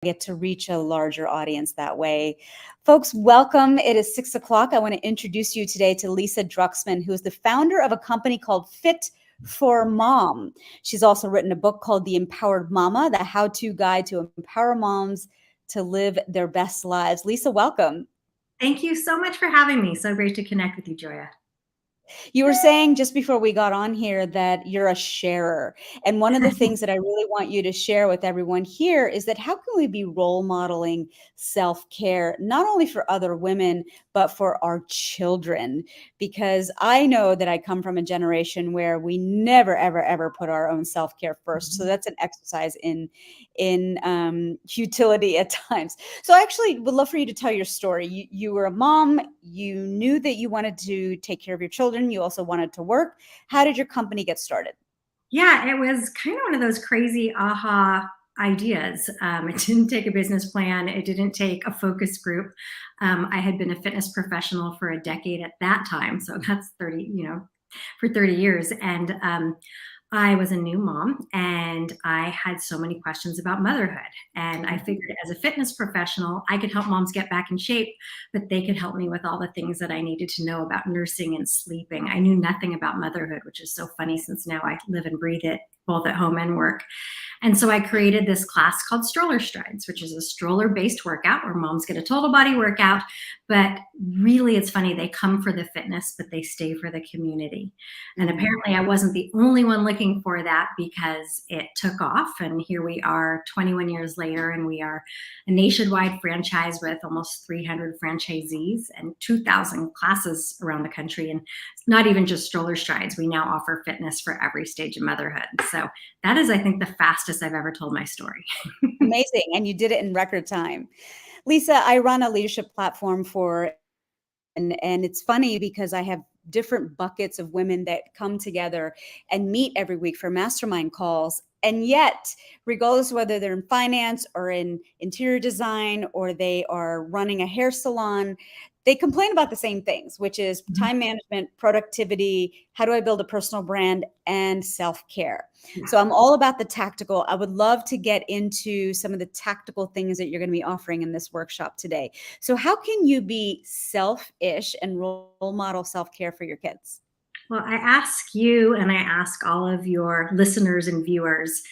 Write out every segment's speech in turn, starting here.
get to reach a larger audience that way. Folks, welcome. It is 6 o'clock. I want to introduce you today to Lisa Druxman, who is the founder of a company called Fit for Mom. She's also written a book called The Empowered Mama, the how-to guide to empower moms to live their best lives. Lisa, welcome. Thank you so much for having me. So great to connect with you, Joya. You were saying just before we got on here that you're a sharer. And one of the things that I really want you to share with everyone here is that how can we be role modeling self-care, not only for other women, but for our children? Because I know that I come from a generation where we never, ever, ever put our own self-care first. So that's an exercise in futility at times. So I actually would love for you to tell your story. You were a mom, you knew that you wanted to take care of your children, you also wanted to work. How did your company get started? Yeah, it was kind of one of those crazy aha ideas. It didn't take a business plan. It didn't take a focus group. I had been a fitness professional for a decade at that time. So that's 30, for 30 years. And I was a new mom and I had so many questions about motherhood. And I figured as a fitness professional, I could help moms get back in shape, but they could help me with all the things that I needed to know about nursing and sleeping. I knew nothing about motherhood, which is so funny since now I live and breathe it both at home and work. And so I created this class called Stroller Strides, which is a stroller-based workout where moms get a total body workout. But really, it's funny, they come for the fitness, but they stay for the community. And apparently I wasn't the only one looking for that because it took off. And here we are 21 years later, and we are a nationwide franchise with almost 300 franchisees and 2,000 classes around the country. And it's not even just Stroller Strides. We now offer fitness for every stage of motherhood. So that is, I think, the fastest I've ever told my story. Amazing. And you did it in record time. Lisa, I run a leadership platform and it's funny because I have different buckets of women that come together and meet every week for mastermind calls. And yet, regardless of whether they're in finance or in interior design or they are running a hair salon, they complain about the same things, which is time management, productivity, how do I build a personal brand, and self-care. So I'm all about the tactical. I would love to get into some of the tactical things that you're going to be offering in this workshop today. So how can you be selfish and role model self-care for your kids? Well, I ask you and I ask all of your listeners and viewers,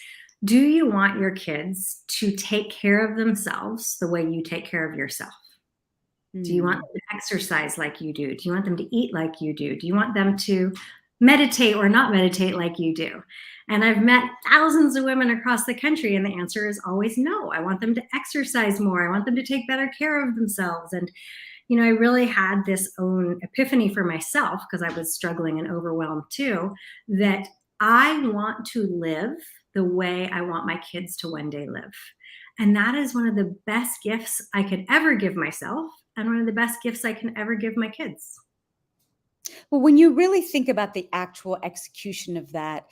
do you want your kids to take care of themselves the way you take care of yourself? Do you want them to exercise like you do? Do you want them to eat like you do? Do you want them to meditate or not meditate like you do? And I've met thousands of women across the country, and the answer is always no. I want them to exercise more. I want them to take better care of themselves. And, I really had this own epiphany for myself because I was struggling and overwhelmed too, that I want to live the way I want my kids to one day live. And that is one of the best gifts I could ever give myself and one of the best gifts I can ever give my kids. Well, when you really think about the actual execution of that,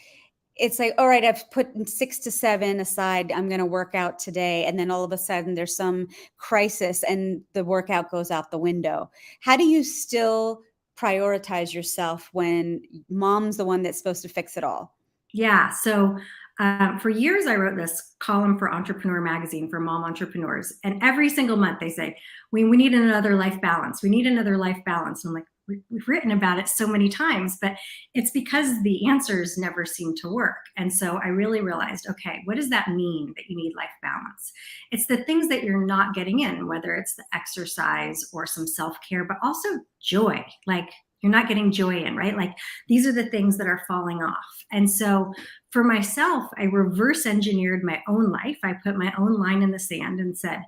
it's like, all right, I've put 6 to 7 aside. I'm going to work out today. And then all of a sudden there's some crisis and the workout goes out the window. How do you still prioritize yourself when mom's the one that's supposed to fix it all? Yeah. So for years, I wrote this column for Entrepreneur Magazine for mom entrepreneurs. And every single month they say, we need another life balance. We need another life balance. And I'm like, we've written about it so many times, but it's because the answers never seem to work. And so I really realized, okay, what does that mean that you need life balance? It's the things that you're not getting in, whether it's the exercise or some self-care, but also joy. Like you're not getting joy in, right? Like these are the things that are falling off. And so for myself, I reverse engineered my own life. I put my own line in the sand and said,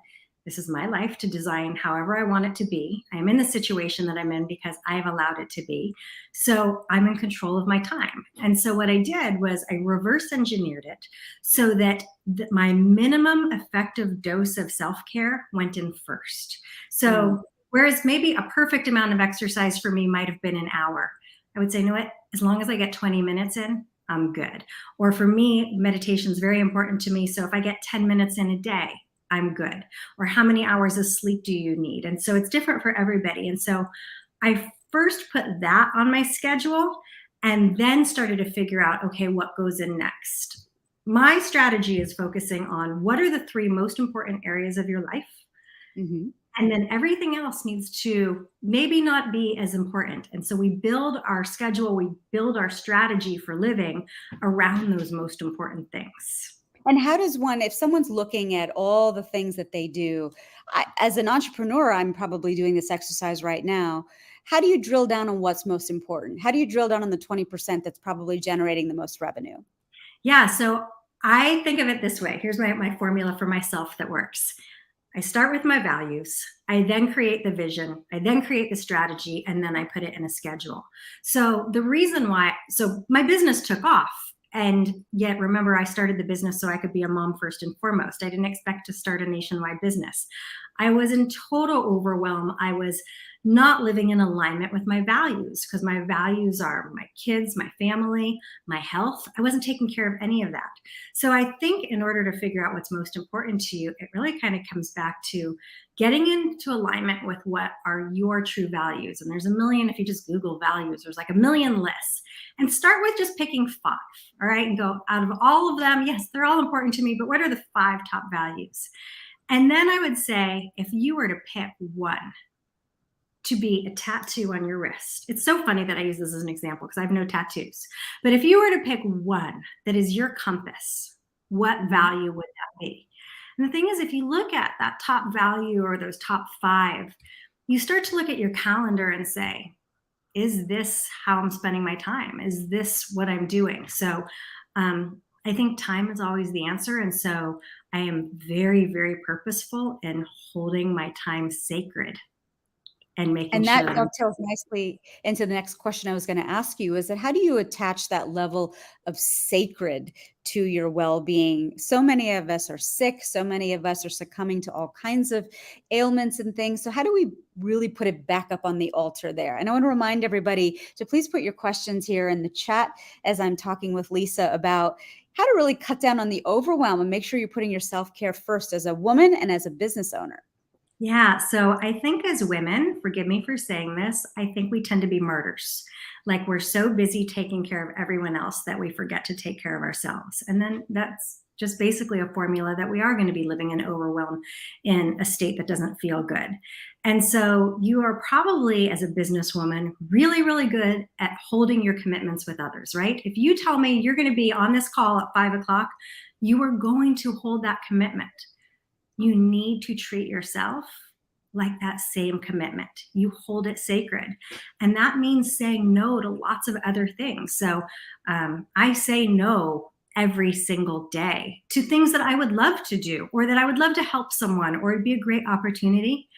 this is my life to design however I want it to be. I'm in the situation that I'm in because I've allowed it to be. So I'm in control of my time. And so what I did was I reverse engineered it so that my minimum effective dose of self-care went in first. So whereas maybe a perfect amount of exercise for me might have been an hour, I would say, you know what, as long as I get 20 minutes in, I'm good. Or for me, meditation is very important to me. So if I get 10 minutes in a day, I'm good. Or how many hours of sleep do you need? And so it's different for everybody. And so I first put that on my schedule and then started to figure out, okay, what goes in next? my strategy is focusing on what are the 3 most important areas of your life. Mm-hmm. And then everything else needs to maybe not be as important. And so we build our schedule, we build our strategy for living around those most important things. And how does one, if someone's looking at all the things that they do, as an entrepreneur, I'm probably doing this exercise right now. How do you drill down on what's most important? How do you drill down on the 20% that's probably generating the most revenue? Yeah, so I think of it this way. Here's my formula for myself that works. I start with my values. I then create the vision. I then create the strategy, and then I put it in a schedule. So the reason why, so my business took off. And yet, remember, I started the business so I could be a mom first and foremost. I didn't expect to start a nationwide business. I was in total overwhelm. I was not living in alignment with my values, because my values are my kids, my family, my health. I wasn't taking care of any of that. So I think in order to figure out what's most important to you, it really kind of comes back to getting into alignment with what are your true values. And there's a million, if you just Google values, there's like a million lists. And start with just picking 5, all right? And go, out of all of them, yes, they're all important to me, but what are the 5 top values? And then I would say, if you were to pick one to be a tattoo on your wrist. It's so funny that I use this as an example because I have no tattoos. But if you were to pick one that is your compass, what value would that be? And the thing is, if you look at that top value or those top 5, you start to look at your calendar and say, is this how I'm spending my time? Is this what I'm doing? So I think time is always the answer. And so I am very, very purposeful in holding my time sacred and making And sure that that dovetails nicely into the next question I was going to ask you, is that how do you attach that level of sacred to your well-being? So many of us are sick. So many of us are succumbing to all kinds of ailments and things. So how do we really put it back up on the altar there? And I want to remind everybody to please put your questions here in the chat as I'm talking with Lisa about how to really cut down on the overwhelm and make sure you're putting your self-care first as a woman and as a business owner. Yeah, so I think as women, forgive me for saying this, I think we tend to be martyrs. Like we're so busy taking care of everyone else that we forget to take care of ourselves. And then that's just basically a formula that we are going to be living in overwhelm in a state that doesn't feel good. And so you are probably, as a businesswoman, really, really good at holding your commitments with others, right? If you tell me you're going to be on this call at 5 o'clock, you are going to hold that commitment. You need to treat yourself like that same commitment. You hold it sacred. And that means saying no to lots of other things. So I say no every single day to things that I would love to do, or that I would love to help someone, or it'd be a great opportunity.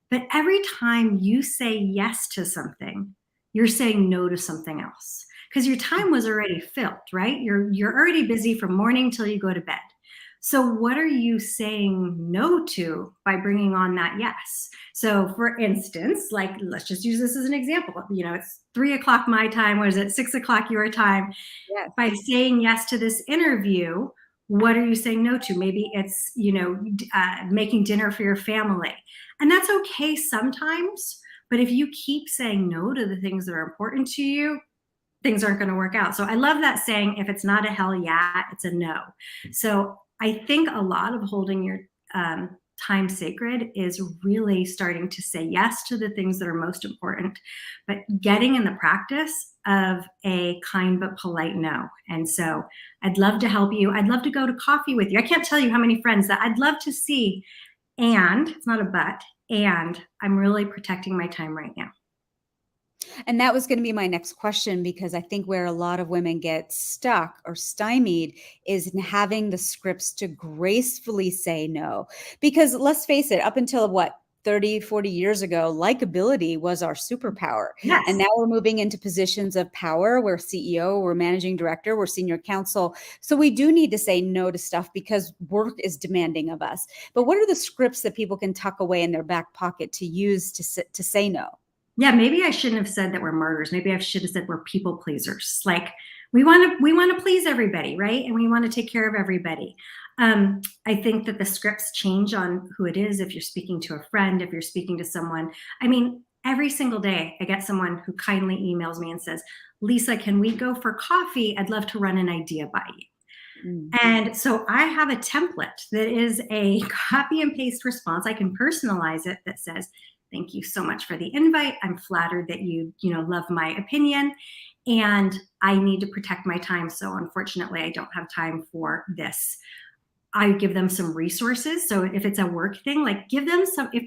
But every time you say yes to something, you're saying no to something else, because your time was already filled, right? You're already busy from morning till you go to bed. So what are you saying no to by bringing on that yes? So for instance, like, let's just use this as an example. You know, it's 3 o'clock my time. What is it? 6 o'clock your time. Yes. By saying yes to this interview, what are you saying no to? Maybe it's, making dinner for your family. And that's okay sometimes. But if you keep saying no to the things that are important to you, things aren't going to work out. So I love that saying, if it's not a hell yeah, it's a no. So I think a lot of holding your time sacred is really starting to say yes to the things that are most important, but getting in the practice of a kind but polite no. And so I'd love to help you. I'd love to go to coffee with you. I can't tell you how many friends that I'd love to see. And it's not a but, and I'm really protecting my time right now. And that was going to be my next question, because I think where a lot of women get stuck or stymied is in having the scripts to gracefully say no. Because let's face it, up until 30, 40 years ago, likability was our superpower. Yes. And now we're moving into positions of power. We're CEO, we're managing director, we're senior counsel. So we do need to say no to stuff because work is demanding of us. But what are the scripts that people can tuck away in their back pocket to use to say no? Yeah, maybe I shouldn't have said that we're martyrs. Maybe I should have said we're people pleasers. Like we want to please everybody, right? And we want to take care of everybody. I think that the scripts change on who it is. If you're speaking to a friend, if you're speaking to someone, I mean, every single day I get someone who kindly emails me and says, Lisa, can we go for coffee? I'd love to run an idea by you. Mm. And so I have a template that is a copy and paste response. I can personalize it that says, thank you so much for the invite. I'm flattered that you love my opinion, and I need to protect my time. So unfortunately, I don't have time for this. I give them some resources. So if it's a work thing, like give them some, if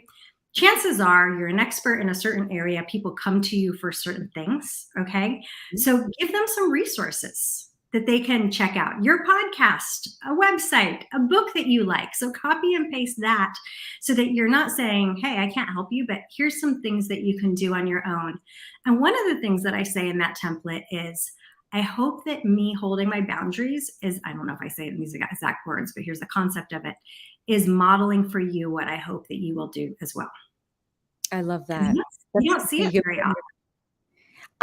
chances are you're an expert in a certain area, people come to you for certain things. Okay. So give them some resources that they can check out, your podcast, a website, a book that you like. So copy and paste that so that you're not saying, hey, I can't help you, but here's some things that you can do on your own. And one of the things that I say in that template is, I hope that me holding my boundaries is, I don't know if I say it in these exact words, but here's the concept of it, is modeling for you what I hope that you will do as well. I love that. You don't see it very often.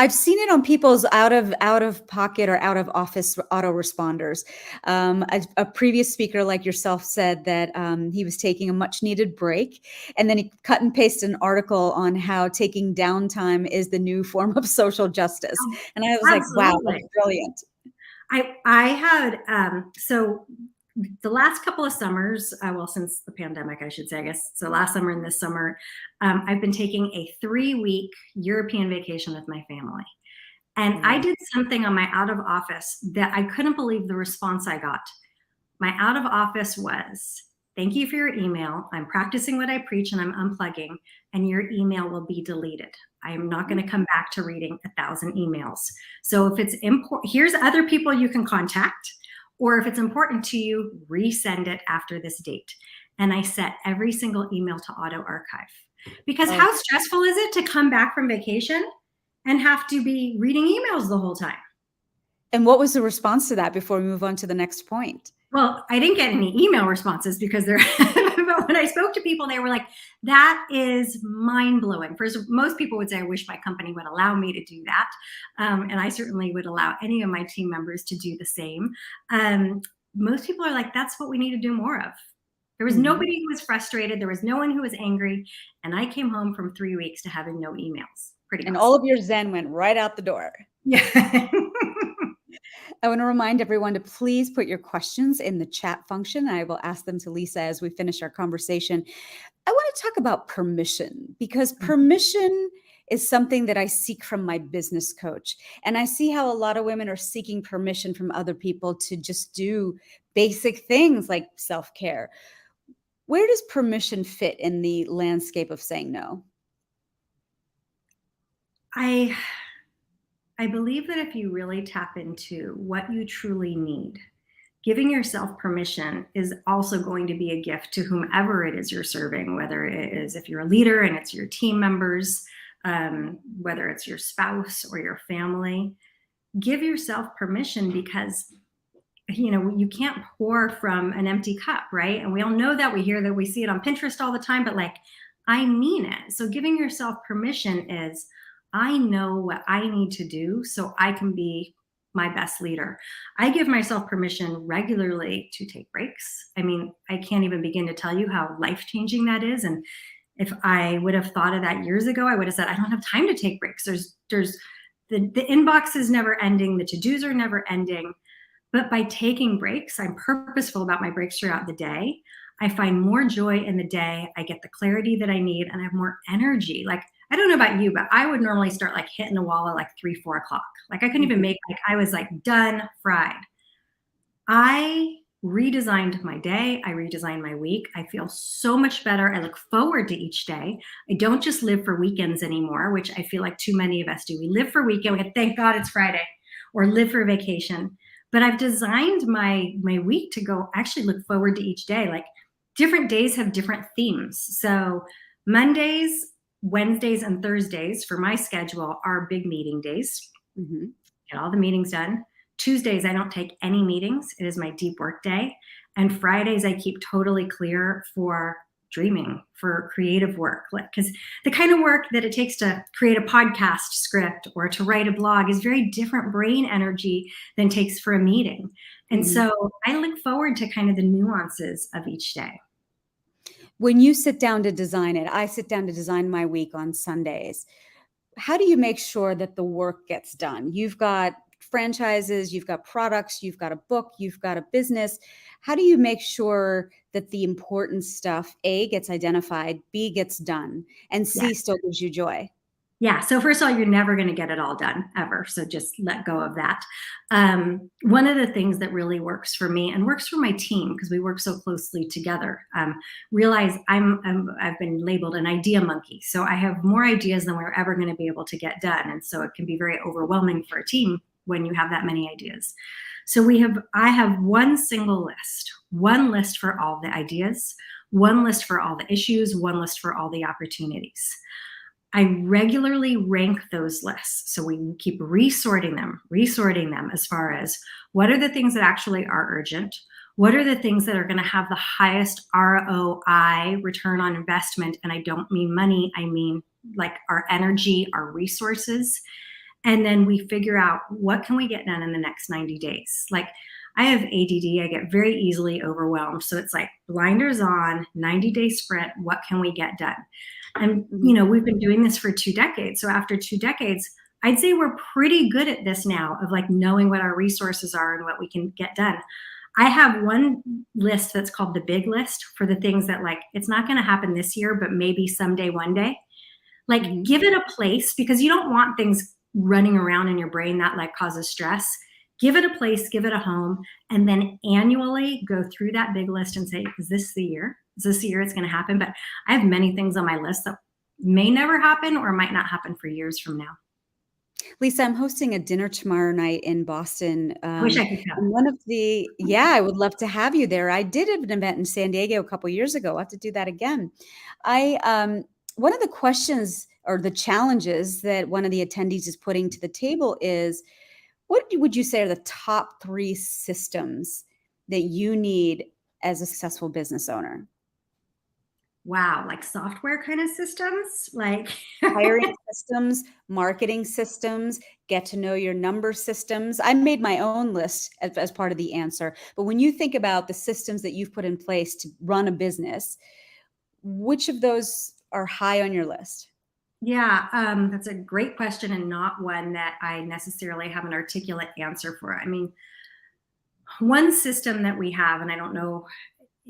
I've seen it on people's out of pocket or out of office autoresponders. A previous speaker like yourself said that he was taking a much needed break, and then he cut and pasted an article on how taking downtime is the new form of social justice. And I was Absolutely. like, wow, that's brilliant. I had, so the last couple of summers, well, since the pandemic, I should say, I guess, so last summer and this summer, I've been taking a 3-week European vacation with my family. And I did something on my out of office that I couldn't believe the response I got. My out of office was, thank you for your email. I'm practicing what I preach and I'm unplugging, and your email will be deleted. I am not going to come back to reading 1,000 emails. So if it's important, here's other people you can contact, or if it's important to you, resend it after this date. And I set every single email to auto archive, because how stressful is it to come back from vacation and have to be reading emails the whole time? And what was the response to that before we move on to the next point? Well, I didn't get any email responses because they're, but when I spoke to people, they were like, that is mind blowing. First, most people would say, I wish my company would allow me to do that. And I certainly would allow any of my team members to do the same. Most people are like, that's what we need to do more of. There was nobody who was frustrated. There was no one who was angry. And I came home from 3 weeks to having no emails. Pretty And awesome. all of your Zen went right out the door. Yeah. I want to remind everyone to please put your questions in the chat function. I will ask them to Lisa as we finish our conversation. I want to talk about permission, because permission is something that I seek from my business coach. And I see how a lot of women are seeking permission from other people to just do basic things like self-care. Where does permission fit in the landscape of saying no? I believe that if you really tap into what you truly need, giving yourself permission is also going to be a gift to whomever it is you're serving, whether it is if you're a leader and it's your team members, whether it's your spouse or your family. Give yourself permission, because you can't pour from an empty cup, right? And we all know that. We hear that, we see it on Pinterest all the time, but like, I mean it. So giving yourself permission is, I know what I need to do so I can be my best leader. I give myself permission regularly to take breaks. I mean, I can't even begin to tell you how life-changing that is. And if I would have thought of that years ago, I would have said, I don't have time to take breaks. There's the inbox is never ending. The to-dos are never ending. But by taking breaks, I'm purposeful about my breaks throughout the day. I find more joy in the day. I get the clarity that I need, and I have more energy. Like, I don't know about you, but I would normally start like hitting the wall at like 3-4 o'clock. Like I couldn't even make, like I was like done, fried. I redesigned my day. I redesigned my week. I feel so much better. I look forward to each day. I don't just live for weekends anymore, which I feel like too many of us do. We live for weekend. We go, thank God it's Friday, or live for vacation. But I've designed my week to go actually look forward to each day. Like different days have different themes. So Mondays, Wednesdays, and Thursdays for my schedule are big meeting days. Get all the meetings done. Tuesdays, I don't take any meetings. It is my deep work day. And Fridays, I keep totally clear for dreaming, for creative work. Because the kind of work that it takes to create a podcast script or to write a blog is very different brain energy than it takes for a meeting. And so I look forward to kind of the nuances of each day. When you sit down to design it, I sit down to design my week on Sundays. How do you make sure that the work gets done? You've got franchises, you've got products, you've got a book, you've got a business. How do you make sure that the important stuff, A, gets identified, B, gets done, and C, Yes. still gives you joy? Yeah. So first of all, you're never going to get it all done ever. So just let go of that. One of the things that really works for me and works for my team, because we work so closely together, realize I've been labeled an idea monkey. So I have more ideas than we're ever going to be able to get done. And so it can be very overwhelming for a team when you have that many ideas. So I have one single list, one list for all the ideas, one list for all the issues, one list for all the opportunities. I regularly rank those lists. So we keep resorting them as far as what are the things that actually are urgent? What are the things that are going to have the highest ROI, return on investment? And I don't mean money, I mean like our energy, our resources. And then we figure out what can we get done in the next 90 days. Like I have ADD, I get very easily overwhelmed. So it's like blinders on, 90-day sprint, what can we get done? And, we've been doing this for 2 decades. So after 2 decades, I'd say we're pretty good at this now of like knowing what our resources are and what we can get done. I have one list that's called the big list for the things that like, it's not going to happen this year, but maybe someday, one day. Like give it a place, because you don't want things running around in your brain that like causes stress. Give it a place, give it a home, and then annually go through that big list and say, is this the year? Is this the year it's going to happen? But I have many things on my list that may never happen or might not happen for years from now. Lisa, I'm hosting a dinner tomorrow night in Boston. I wish I could come. I would love to have you there. I did an event in San Diego a couple years ago. I'll have to do that again. One of the questions or the challenges that one of the attendees is putting to the table is, what would you say are the top 3 systems that you need as a successful business owner? Wow, like software kind of systems, like hiring systems, marketing systems, get to know your number systems. I made my own list as part of the answer. But when you think about the systems that you've put in place to run a business, which of those are high on your list? Yeah, that's a great question and not one that I necessarily have an articulate answer for. I mean, one system that we have, and I don't know,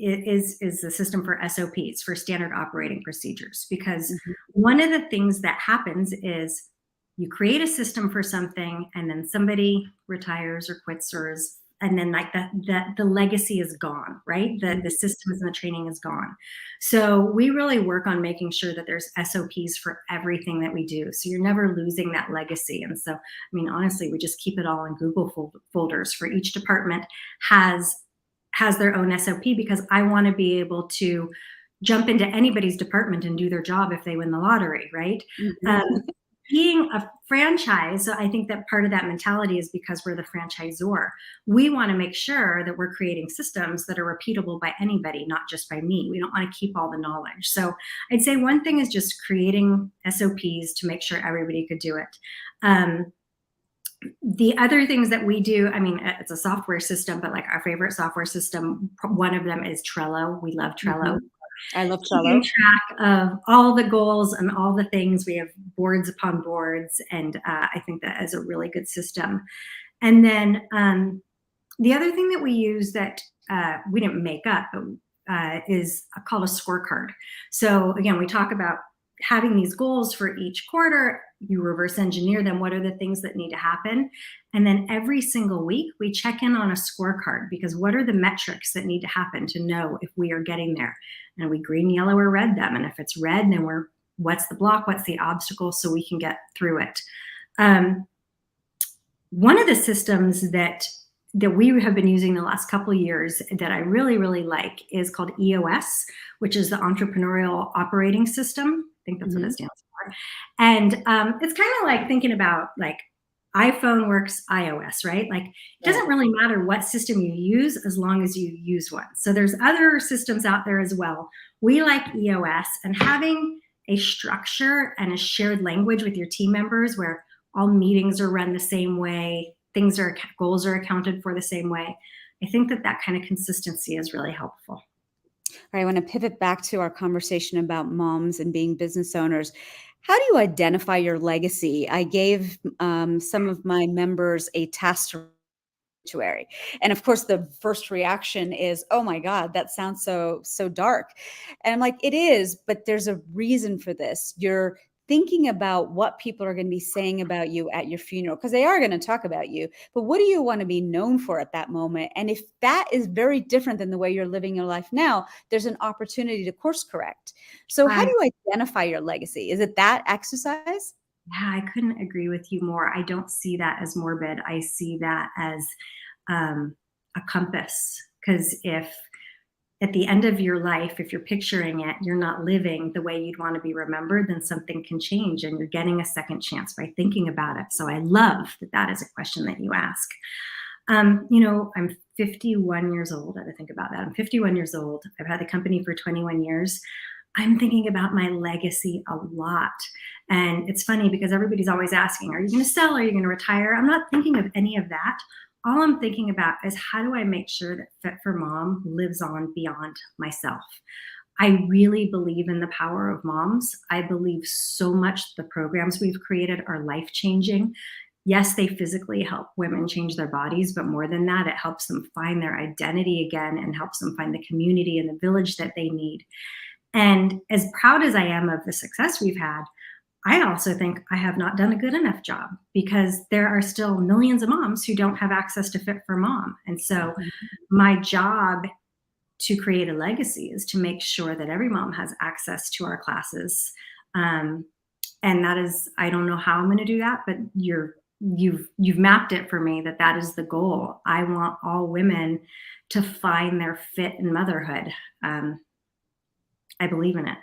is the system for SOPs, for standard operating procedures. Because one of the things that happens is you create a system for something and then somebody retires or quits and then like the legacy is gone, right? The systems and the training is gone. So we really work on making sure that there's SOPs for everything that we do. So you're never losing that legacy. And so, I mean, honestly, we just keep it all in Google folders for each department has their own SOP, because I want to be able to jump into anybody's department and do their job if they win the lottery, right? Being a franchise, so I think that part of that mentality is because we're the franchisor. We want to make sure that we're creating systems that are repeatable by anybody, not just by me. We don't want to keep all the knowledge. So I'd say one thing is just creating SOPs to make sure everybody could do it. The other things that we do, I mean, it's a software system, but like our favorite software system, one of them is Trello. We love Trello. I love Trello. Keeping track of all the goals and all the things. We have boards upon boards, and I think that is a really good system. And then the other thing that we use that we didn't make up, but is called a scorecard. So again, we talk about having these goals for each quarter. You reverse engineer them. What are the things that need to happen? And then every single week we check in on a scorecard, because what are the metrics that need to happen to know if we are getting there? And we green, yellow, or red them. And if it's red, then what's the block? What's the obstacle, so we can get through it? One of the systems that we have been using the last couple of years that I really, really like is called EOS, which is the Entrepreneurial Operating System. I think that's what it stands for. And it's kind of like thinking about like iPhone works iOS, right? Like it doesn't really matter what system you use as long as you use one. So there's other systems out there as well. We like EOS, and having a structure and a shared language with your team members where all meetings are run the same way, goals are accounted for the same way. I think that kind of consistency is really helpful. All right, I want to pivot back to our conversation about moms and being business owners. How do you identify your legacy? I gave some of my members a task to obituary. And of course, the first reaction is, "Oh my God, that sounds so dark." And I'm like, "It is, but there's a reason for this. You're thinking about what people are going to be saying about you at your funeral, because they are going to talk about you. But what do you want to be known for at that moment? And if that is very different than the way you're living your life now, there's an opportunity to course correct. So how do you identify your legacy? Is it that exercise? Yeah, I couldn't agree with you more. I don't see that as morbid. I see that as a compass. Because if at the end of your life, if you're picturing it, you're not living the way you'd want to be remembered, then something can change and you're getting a second chance by thinking about it. So I love that that is a question that you ask. I'm 51 years old. I had to think about that. I'm 51 years old. I've had the company for 21 years. I'm thinking about my legacy a lot. And it's funny because everybody's always asking, are you going to sell? Are you going to retire? I'm not thinking of any of that. All I'm thinking about is how do I make sure that Fit for Mom lives on beyond myself? I really believe in the power of moms. I believe so much the programs we've created are life-changing. Yes, they physically help women change their bodies, but more than that, it helps them find their identity again and helps them find the community and the village that they need. And as proud as I am of the success we've had, I also think I have not done a good enough job because there are still millions of moms who don't have access to Fit for Mom. And so my job to create a legacy is to make sure that every mom has access to our classes. And that is, I don't know how I'm going to do that, but you've mapped it for me that is the goal. I want all women to find their fit in motherhood. I believe in it.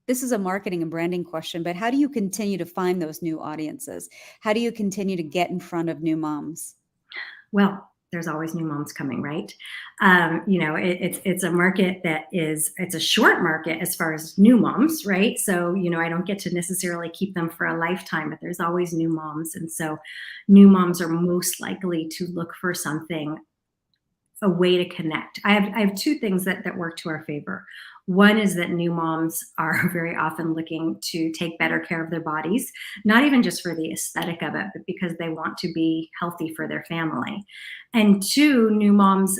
This is a marketing and branding question, but how do you continue to find those new audiences? How do you continue to get in front of new moms? Well, there's always new moms coming, right? It's a market it's a short market as far as new moms, right? So, I don't get to necessarily keep them for a lifetime, but there's always new moms. And so new moms are most likely to look for something, a way to connect. I have two things that work to our favor. One is that new moms are very often looking to take better care of their bodies, not even just for the aesthetic of it, but because they want to be healthy for their family. And two, new moms,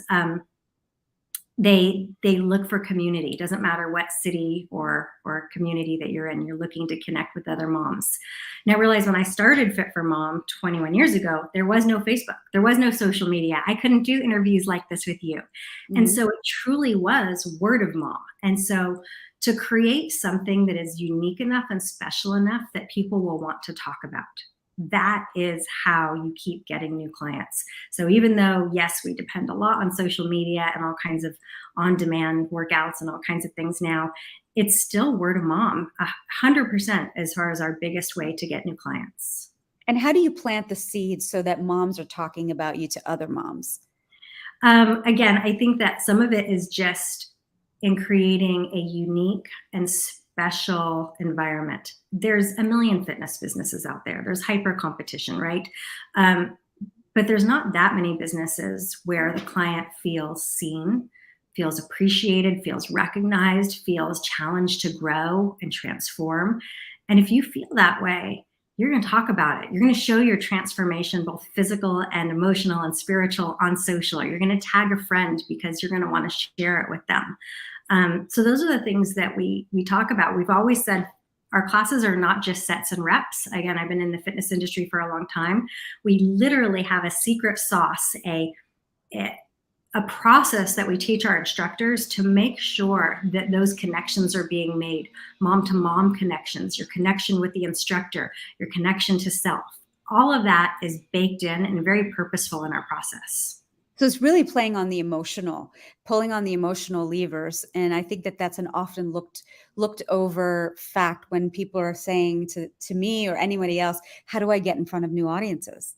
they look for community. It doesn't matter what city or community that you're in, you're looking to connect with other moms. Now I realize when I started Fit for Mom 21 years ago, there was no Facebook, there was no social media. I couldn't do interviews like this with you. And so it truly was word of mouth. And so to create something that is unique enough and special enough that people will want to talk about, that is how you keep getting new clients. So even though, yes, we depend a lot on social media and all kinds of on-demand workouts and all kinds of things now, it's still word of mom, 100% as far as our biggest way to get new clients. And how do you plant the seeds so that moms are talking about you to other moms? Again, I think that some of it is just in creating a unique and special environment. There's a million fitness businesses out there. There's hyper competition, right? But there's not that many businesses where the client feels seen, feels appreciated, feels recognized, feels challenged to grow and transform. And if you feel that way, you're going to talk about it. You're going to show your transformation, both physical and emotional and spiritual, on social. You're going to tag a friend because you're going to want to share it with them. So those are the things that we talk about. We've always said our classes are not just sets and reps. Again, I've been in the fitness industry for a long time. We literally have a secret sauce, a process that we teach our instructors to make sure that those connections are being made, mom-to-mom connections, your connection with the instructor, your connection to self. All of that is baked in and very purposeful in our process. So it's really playing on the emotional, pulling on the emotional levers. And I think that that's an often looked over fact when people are saying to me or anybody else, how do I get in front of new audiences?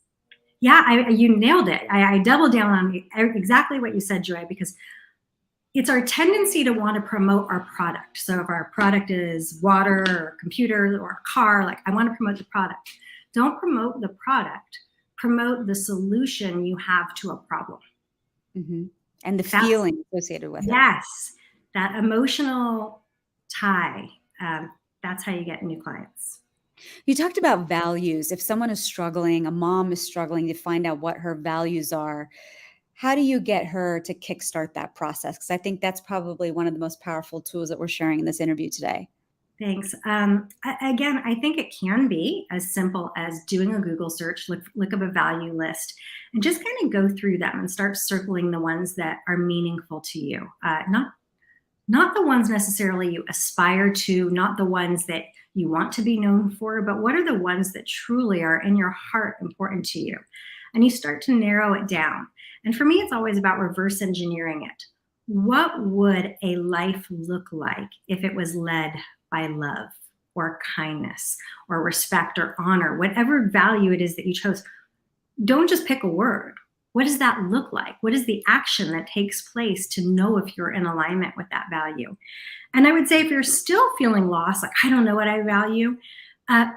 Yeah, you nailed it. I double down on exactly what you said, Joy, because it's our tendency to want to promote our product. So if our product is water or computer or a car, like I want to promote the product. Don't promote the product, promote the solution you have to a problem. Mm-hmm. And the feeling associated with it. Yes, that emotional tie. That's how you get new clients. You talked about values. If someone is struggling, a mom is struggling to find out what her values are, how do you get her to kickstart that process? Because I think that's probably one of the most powerful tools that we're sharing in this interview today. Thanks. Again, I think it can be as simple as doing a Google search, look up a value list, and just kind of go through them and start circling the ones that are meaningful to you. Not the ones necessarily you aspire to, not the ones that you want to be known for, but what are the ones that truly are in your heart important to you? And you start to narrow it down. And for me, it's always about reverse engineering it. What would a life look like if it was led by love or kindness or respect or honor, whatever value it is that you chose? Don't just pick a word. What does that look like? What is the action that takes place to know if you're in alignment with that value? And I would say if you're still feeling lost, like, I don't know what I value,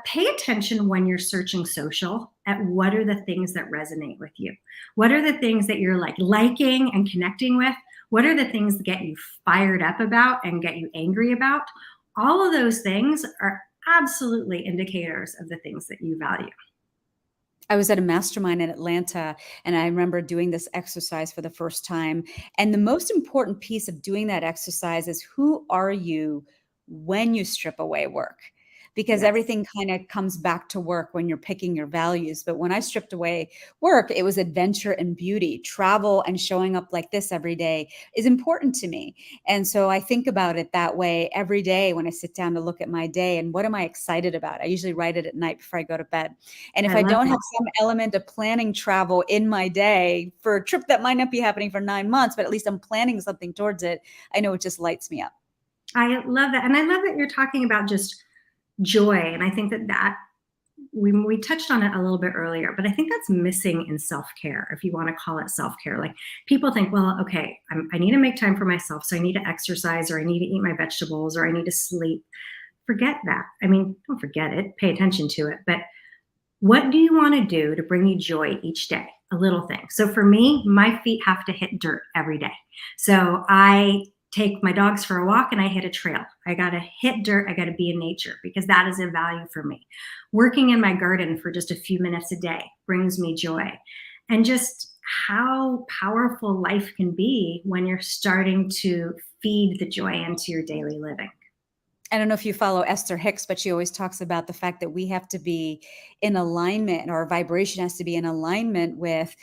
pay attention when you're searching social at what are the things that resonate with you. What are the things that you're liking and connecting with? What are the things that get you fired up about and get you angry about? All of those things are absolutely indicators of the things that you value. I was at a mastermind in Atlanta, and I remember doing this exercise for the first time. And the most important piece of doing that exercise is, who are you when you strip away work? Because Yes. everything kind of comes back to work when you're picking your values. But when I stripped away work, it was adventure and beauty. Travel and showing up like this every day is important to me. And so I think about it that way every day when I sit down to look at my day and what am I excited about? I usually write it at night before I go to bed. And if I I love don't that. have some element of planning travel in my day for a trip that might not be happening for 9 months, but at least I'm planning something towards it, I know it just lights me up. I love that. And I love that you're talking about just joy. And I think that we touched on it a little bit earlier, but I think that's missing in self-care, if you want to call it self-care. Like, people think, well, okay, I need to make time for myself. So I need to exercise, or I need to eat my vegetables, or I need to sleep. Forget that. I mean, don't forget it, pay attention to it. But what do you want to do to bring you joy each day? A little thing. So for me, my feet have to hit dirt every day. So I take my dogs for a walk and I hit a trail. I got to hit dirt. I got to be in nature, because that is a value for me. Working in my garden for just a few minutes a day brings me joy. And just how powerful life can be when you're starting to feed the joy into your daily living. I don't know if you follow Esther Hicks, but she always talks about the fact that we have to be in alignment, or our vibration has to be in alignment with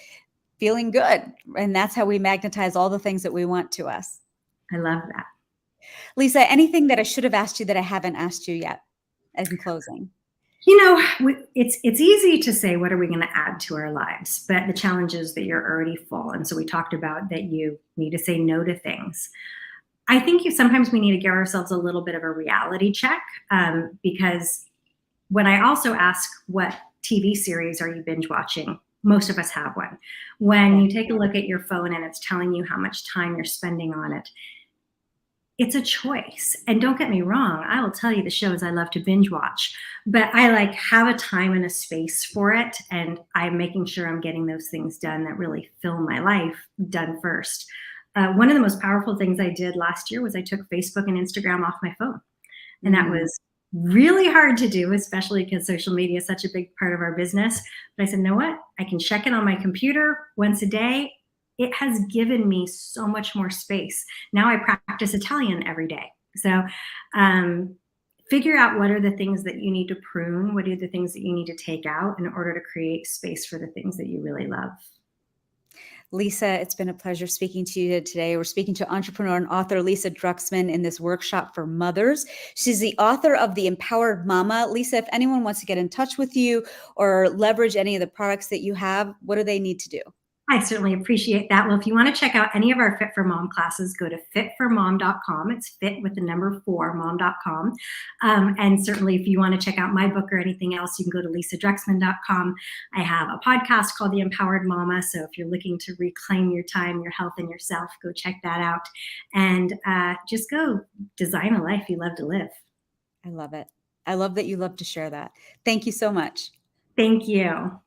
feeling good. And that's how we magnetize all the things that we want to us. I love that. Lisa, anything that I should have asked you that I haven't asked you yet as in closing? It's easy to say, what are we going to add to our lives? But the challenge is that you're already full. And so we talked about that you need to say no to things. I think sometimes we need to give ourselves a little bit of a reality check, because when I also ask, what TV series are you binge watching? Most of us have one. When you take a look at your phone and it's telling you how much time you're spending on it, it's a choice. And don't get me wrong, I will tell you the shows I love to binge watch, but I have a time and a space for it. And I'm making sure I'm getting those things done that really fill my life done first. One of the most powerful things I did last year was I took Facebook and Instagram off my phone. And that was really hard to do, especially because social media is such a big part of our business. But I said, you know what? I can check it on my computer once a day. It has given me so much more space. Now I practice Italian every day. So figure out what are the things that you need to prune, what are the things that you need to take out in order to create space for the things that you really love. Lisa, it's been a pleasure speaking to you today. We're speaking to entrepreneur and author Lisa Druxman in this workshop for mothers. She's the author of The Empowered Mama. Lisa, if anyone wants to get in touch with you or leverage any of the products that you have, what do they need to do? I certainly appreciate that. Well, if you want to check out any of our Fit for Mom classes, go to fitformom.com. It's fit with the number 4, mom.com. And certainly if you want to check out my book or anything else, you can go to lisadruxman.com. I have a podcast called The Empowered Mama. So if you're looking to reclaim your time, your health, and yourself, go check that out. And just go design a life you love to live. I love it. I love that you love to share that. Thank you so much. Thank you.